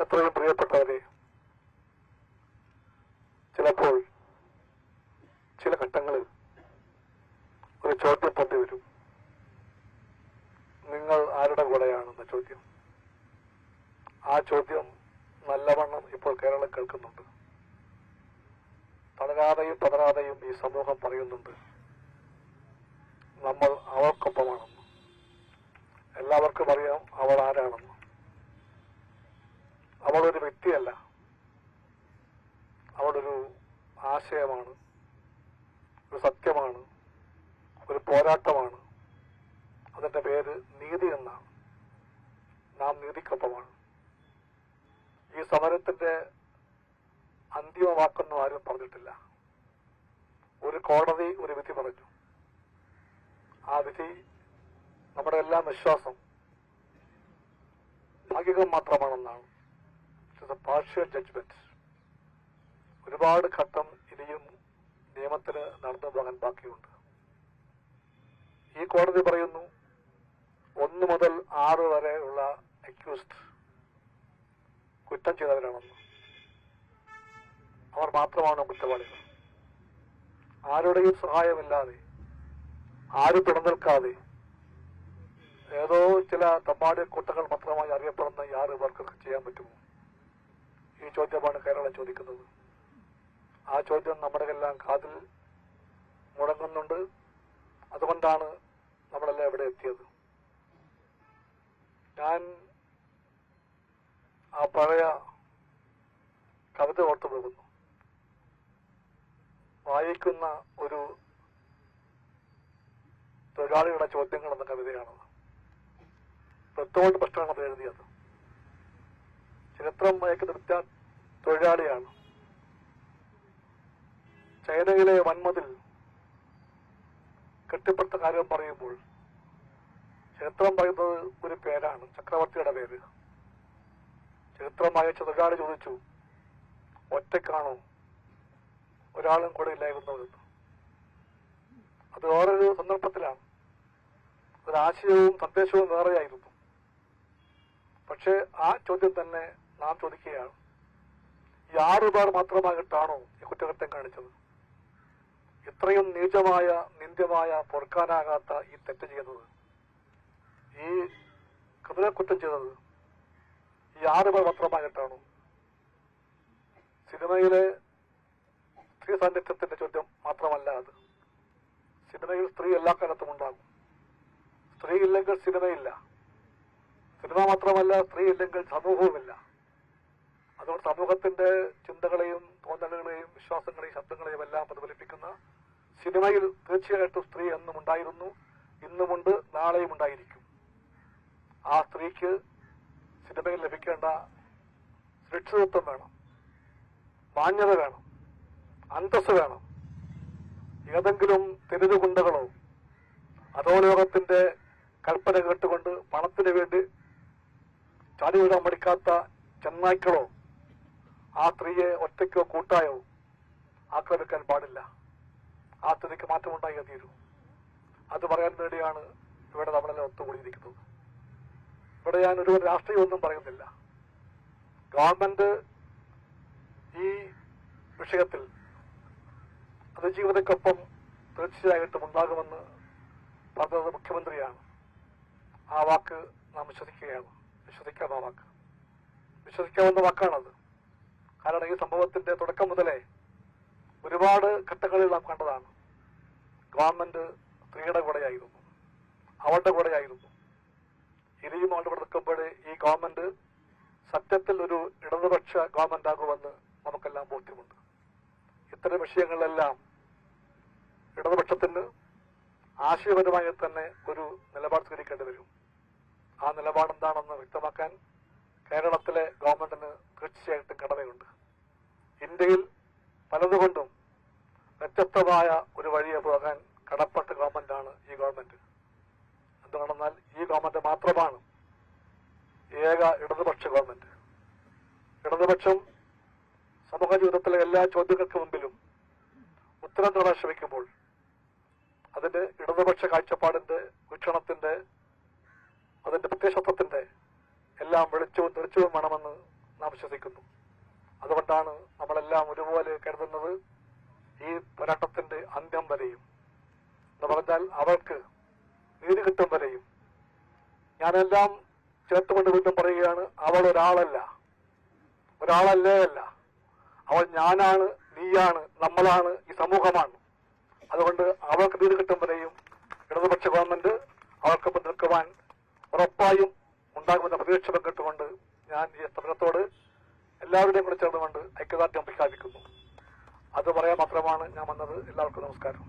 എത്രയും പ്രിയപ്പെട്ടവരെ, ചിലപ്പോൾ ചില ഘട്ടങ്ങളിൽ ഒരു ചോദ്യം പൊന്തി വരും. നിങ്ങൾ ആരുടെ കൂടെയാണെന്ന ചോദ്യം. ആ ചോദ്യം നല്ലവണ്ണം ഇപ്പോൾ കേരളം കേൾക്കുന്നുണ്ട്. തളരാതെയും പതറാതെയും ഈ സമൂഹം പറയുന്നുണ്ട്, നമ്മൾ അവൾക്കൊപ്പമാണെന്ന്. എല്ലാവർക്കും അറിയാം അവൾ ആരാണെന്ന്. അവളൊരു വ്യക്തിയല്ല, അവളൊരു ആശയമാണ്, ഒരു സത്യമാണ്, ഒരു പോരാട്ടമാണ്. അതിന്റെ പേര് നീതി എന്നാണ്. നാം നീതിക്കൊപ്പമാണ്. ഈ സമരത്തിന്റെ അന്തിമ വാക്കൊന്നും ആരും പറഞ്ഞിട്ടില്ല. ഒരു കോടതി ഒരു വിധി പറഞ്ഞു. ആ വിധി നമ്മുടെ എല്ലാം വിശ്വാസം ഭാഗികം മാത്രമാണെന്നാണ്. It a partial judgement. ഒരുപാട് ഘട്ടം ഇനിയും നിയമത്തിന് നടന്നു പോകാൻ ബാക്കിയുണ്ട്. ഈ കോടതി പറയുന്നു 1 മുതൽ 6 വരെയുള്ള അക്യൂസ്ഡ് കുറ്റം ചെയ്തവരാണെന്ന്. അവർ മാത്രമാണ് കുറ്റവാളികൾ. ആരുടെയും സഹായമില്ലാതെ, ആരും പിടനിൽക്കാതെ, ഏതോ ചില തമ്മാടി കൂട്ടങ്ങൾ മാത്രമായി അറിയപ്പെടുന്ന ഈ 6 പേർക്ക് ചെയ്യാൻ പറ്റുമോ? ഈ ചോദ്യമാണ് കേരളം ചോദിക്കുന്നത്. ആ ചോദ്യം നമ്മുടെ എല്ലാം കാതിൽ മുടങ്ങുന്നുണ്ട്. അതുകൊണ്ടാണ് നമ്മളെല്ലാം ഇവിടെ എത്തിയത്. ഞാൻ ആ പഴയ കവിത ഓർത്തു പോകുന്നു. വായിക്കുന്ന ഒരു തൊഴിലാളികളുടെ ചോദ്യങ്ങൾ എന്ന കവിതയാണത്. പ്രത്തോട് പ്രശ്നമാണ് അത് എഴുതിയത്. ചരിത്രം വായിക്കുന്ന തൊഴിലാളിയാണ്. ചൈനയിലെ വൻമതിൽ കെട്ടിപ്പടുത്ത കാര്യം പറയുമ്പോൾ ചരിത്രം പറയുന്നത് ഒരു പേരാണ്, ചക്രവർത്തിയുടെ പേര്. ചരിത്രം വായിച്ച തൊഴിലാളി ചോദിച്ചു, ഒറ്റക്കാണോ, ഒരാളും കൂടെ ഇല്ലായിരുന്നു എന്ന്. അത് വേറൊരു സന്ദർഭത്തിലാണ്. ഒരാശയവും സന്ദേശവും വേറെയായിരുന്നു. പക്ഷെ ആ ചോദ്യം തന്നെ നാം ചോദിക്കുകയാണ്, ഈ 6 പേർ മാത്രമായിട്ടാണോ ഈ കുറ്റകൃത്യം കാണിച്ചത്? ഇത്രയും നീചമായ, നിന്ദ്യമായ, പൊറുക്കാനാകാത്ത ഈ തെറ്റ് ചെയ്യുന്നത്, ഈ കൃതകുറ്റം ചെയ്തത് ഈ 6 പേർ മാത്രമായിട്ടാണോ? സിനിമയിലെ സ്ത്രീ സാന്നിധ്യത്തിന്റെ ചോദ്യം മാത്രമല്ല അത്. സിനിമയിൽ സ്ത്രീ എല്ലാ കാലത്തും ഉണ്ടാകും. സ്ത്രീ ഇല്ലെങ്കിൽ സിനിമയില്ല. സിനിമ മാത്രമല്ല, സ്ത്രീ ഇല്ലെങ്കിൽ സമൂഹവുമില്ല. അതുകൊണ്ട് സമൂഹത്തിന്റെ ചിന്തകളെയും തോന്നലുകളെയും വിശ്വാസങ്ങളെയും ശബ്ദങ്ങളെയും എല്ലാം പ്രതിഫലിപ്പിക്കുന്ന സിനിമയിൽ തീർച്ചയായിട്ടും സ്ത്രീ എന്നും ഉണ്ടായിരുന്നു, ഇന്നുമുണ്ട്, നാളെയും ഉണ്ടായിരിക്കും. ആ സ്ത്രീക്ക് സിനിമയിൽ ലഭിക്കേണ്ട സുരക്ഷിതത്വം വേണം, മാന്യത വേണം, അന്തസ് വേണം. ഏതെങ്കിലും തെരുവുകുണ്ടകളോ അധോലോകത്തിന്റെ കൽപ്പന കേട്ടുകൊണ്ട് പണത്തിന് വേണ്ടി ചാടി വീഴാൻ മടിക്കാത്ത ചെന്നായ്ക്കളോ ആ സ്ത്രീയെ ഒറ്റയ്ക്കോ കൂട്ടായോ ആക്രമിക്കാൻ പാടില്ല. ആ സ്ഥിതിക്ക് മാറ്റമുണ്ടായേ തീരൂ. അത് പറയാൻ വേണ്ടിയാണ് ഇവിടെ നമ്മളെല്ലാം ഒത്തുകൂടിയിരിക്കുന്നത്. ഇവിടെ ഞാൻ ഒരു രാഷ്ട്രീയമൊന്നും പറയുന്നില്ല. ഗവൺമെന്റ് ഈ വിഷയത്തിൽ അതിജീവിതയ്ക്കൊപ്പം തീർച്ചയായിട്ടും ഉണ്ടാകുമെന്ന് പറഞ്ഞത് മുഖ്യമന്ത്രിയാണ്. ആ വാക്ക് നാം വിശ്വസിക്കുകയാണ്. വിശ്വസിക്കാം. ആ വാക്ക് വിശ്വസിക്കാവുന്ന വാക്കാണത്. കാരണം ഈ സംഭവത്തിന്റെ തുടക്കം മുതലേ ഒരുപാട് ഘട്ടങ്ങളിൽ നാം കണ്ടതാണ്. ഗവൺമെന്റ് സ്ത്രീയുടെ കൂടെയായിരുന്നു, അവളുടെ കൂടെയായിരുന്നു. ഇനിയും അവളുടെ കൂടെ നിൽക്കുമ്പോഴേ ഈ ഗവൺമെന്റ് സത്യത്തിൽ ഒരു ഇടതുപക്ഷ ഗവൺമെന്റ് ആകുമെന്ന് നമുക്കെല്ലാം ബോധ്യമുണ്ട്. ഇത്തരം വിഷയങ്ങളിലെല്ലാം ഇടതുപക്ഷത്തിന് ആശയപരമായി തന്നെ ഒരു നിലപാട് സ്വീകരിക്കേണ്ടി വരും. ആ നിലപാടെന്താണെന്ന് വ്യക്തമാക്കാൻ കേരളത്തിലെ ഗവൺമെന്റിന് തീർച്ചയായിട്ടും കടമയുണ്ട്. ഇന്ത്യയിൽ പലതുകൊണ്ടും വ്യത്യസ്തമായ ഒരു വഴിയെ പോകാൻ കടപ്പെട്ട ഗവൺമെന്റാണ് ഈ ഗവൺമെന്റ്. എന്തുകൊണ്ടെന്നാൽ ഈ ഗവൺമെന്റ് മാത്രമാണ് ഏക ഇടതുപക്ഷ ഗവൺമെന്റ്. ഇടതുപക്ഷം സമൂഹ ജീവിതത്തിലെ എല്ലാ ചോദ്യങ്ങൾക്ക് മുമ്പിലും ഉത്തരം തേടാൻ ശ്രമിക്കുമ്പോൾ അതിന്റെ ഇടതുപക്ഷ കാഴ്ചപ്പാടിന്റെ, വീക്ഷണത്തിന്റെ, അതിന്റെ പ്രത്യയശത്വത്തിന്റെ എല്ലാം വെളിച്ചവും തെളിച്ചവും വേണമെന്ന് നാം വിശ്വസിക്കുന്നു. അതുകൊണ്ടാണ് നമ്മളെല്ലാം ഒരുപോലെ കരുതുന്നത് ഈ പോരാട്ടത്തിന്റെ അന്ത്യം വരെയും എന്ന് പറഞ്ഞാൽ അവർക്ക് നീതി കിട്ടും വരെയും. ഞാനെല്ലാം ചേർത്തുകൊണ്ട് വീണ്ടും പറയുകയാണ്, അവൾ ഒരാളല്ലേ അല്ല, അവൾ ഞാനാണ്, നീയാണ്, നമ്മളാണ്, ഈ സമൂഹമാണ്. അതുകൊണ്ട് അവൾക്ക് നീതി കിട്ടും വരെയും ഇടതുപക്ഷ ഗവൺമെന്റ് അവർക്ക് നിൽക്കുവാൻ ഉറപ്പായും ഉണ്ടാകുമെന്ന പ്രതീക്ഷ പങ്കിട്ടുകൊണ്ട് ഞാൻ ഈ സമരത്തോട് എല്ലാവരുടെയും കൂടെ ചേർന്നുകൊണ്ട് ഐക്യദാർഢ്യം പ്രഖ്യാപിക്കുന്നു. അത് പറയാൻ മാത്രമാണ് ഞാൻ വന്നത്. എല്ലാവർക്കും നമസ്കാരം.